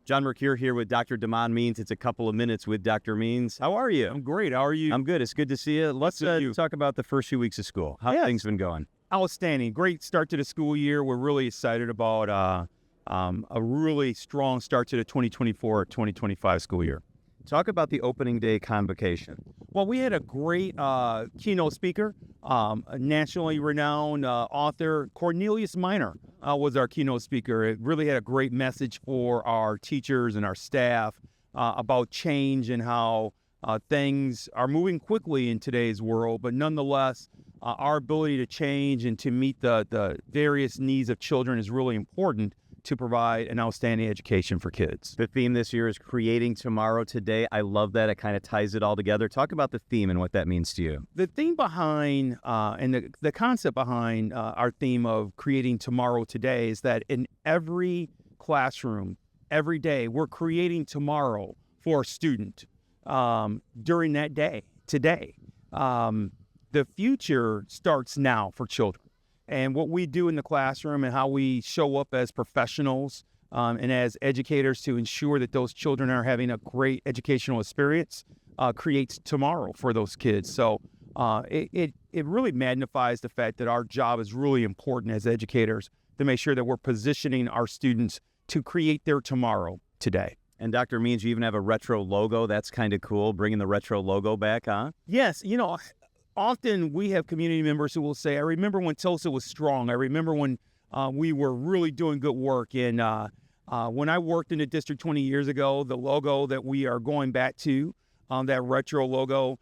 John Mercure here with Dr. Damon Means. It's a couple of minutes with Dr. Means. How are you? I'm great. How are you? I'm good. It's good to see you. Let's talk about the first few weeks of school. How have things been going? Outstanding. Great start to the school year. We're really excited about a really strong start to the 2024-2025 school year. Talk about the opening day convocation. Well, we had a great keynote speaker, a nationally renowned author. Cornelius Minor was our keynote speaker. It really had a great message for our teachers and our staff about change and how things are moving quickly in today's world, but nonetheless, our ability to change and to meet the various needs of children is really important to provide an outstanding education for kids. The theme this year is Creating Tomorrow Today. I love that. It kind of ties it all together. Talk about the theme and what that means to you. The theme behind and the concept behind our theme of Creating Tomorrow Today is that in every classroom, every day, we're creating tomorrow for a student during that day, today. The future starts now for children. And what we do in the classroom and how we show up as professionals and as educators to ensure that those children are having a great educational experience creates tomorrow for those kids. So it really magnifies the fact that our job is really important as educators to make sure that we're positioning our students to create their tomorrow today. And Dr. Means, you even have a retro logo. That's kind of cool, bringing the retro logo back, huh? Yes, often we have community members who will say, I remember when Tulsa was strong. I remember when we were really doing good work. And when I worked in the district 20 years ago, the logo that we are going back to, that retro logo,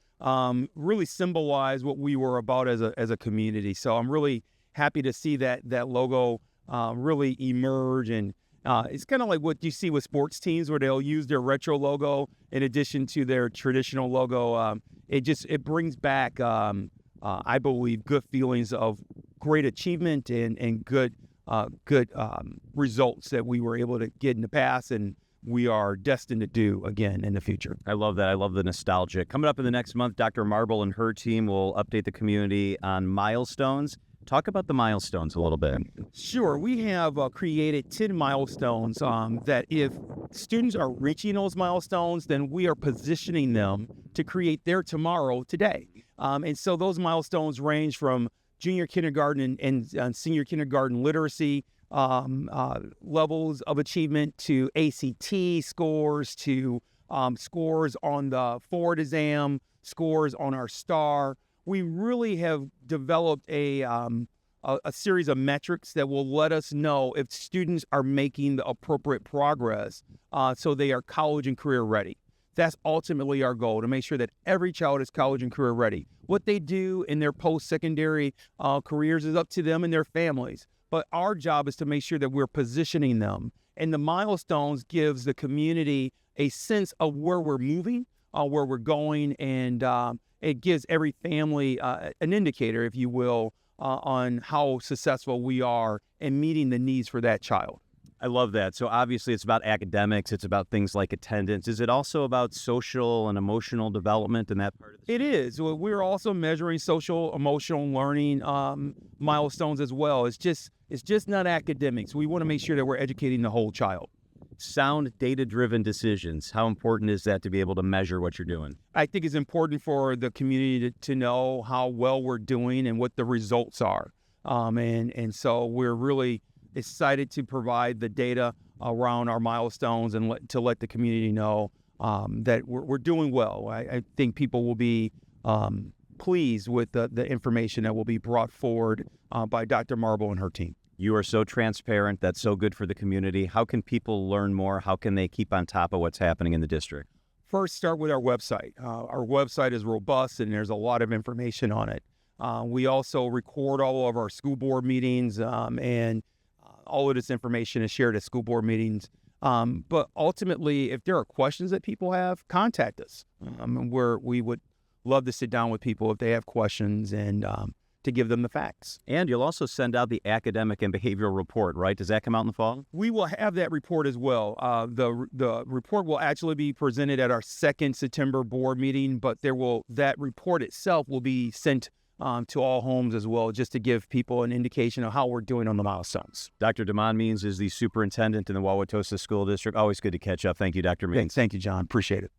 really symbolized what we were about as a community. So I'm really happy to see that logo really emerge. And it's kind of like what you see with sports teams where they'll use their retro logo in addition to their traditional logo. It brings back, I believe, good feelings of great achievement and good results that we were able to get in the past and we are destined to do again in the future. I love that. I love the nostalgia. Coming up in the next month, Dr. Marble and her team will update the community on milestones. Talk about the milestones a little bit. Sure. We have created 10 milestones that if students are reaching those milestones, then we are positioning them to create their tomorrow today. And so those milestones range from junior kindergarten and senior kindergarten literacy levels of achievement to ACT scores to scores on the Ford exam, scores on our STAR. We really have developed a series of metrics that will let us know if students are making the appropriate progress so they are college and career ready. That's ultimately our goal, to make sure that every child is college and career ready. What they do in their post-secondary careers is up to them and their families. But our job is to make sure that we're positioning them. And the milestones gives the community a sense of where we're moving, where we're going, and it gives every family an indicator, if you will, on how successful we are in meeting the needs for that child. I love that. So obviously it's about academics. It's about things like attendance. Is it also about social and emotional development in that part of the It is. We're also measuring social, emotional learning milestones as well. It's just not academics. We want to make sure that we're educating the whole child. Sound data-driven decisions. How important is that to be able to measure what you're doing? I think it's important for the community to know how well we're doing and what the results are. And so we're really excited to provide the data around our milestones and to let the community know that we're doing well. I think people will be pleased with the information that will be brought forward by Dr. Marble and her team. You are so transparent. That's so good for the community. How can people learn more? How can they keep on top of what's happening in the district? First, start with our website. Our website is robust and there's a lot of information on it. We also record all of our school board meetings and all of this information is shared at school board meetings. But ultimately, if there are questions that people have, contact us. We would love to sit down with people if they have questions and to give them the facts. And you'll also send out the academic and behavioral report, right? Does that come out in the fall? We will have that report as well. The report will actually be presented at our second September board meeting, but that report itself will be sent to all homes as well, just to give people an indication of how we're doing on the milestones. Dr. Damon Means is the superintendent in the Wauwatosa School District. Always good to catch up. Thank you, Dr. Means. Thank you, John. Appreciate it.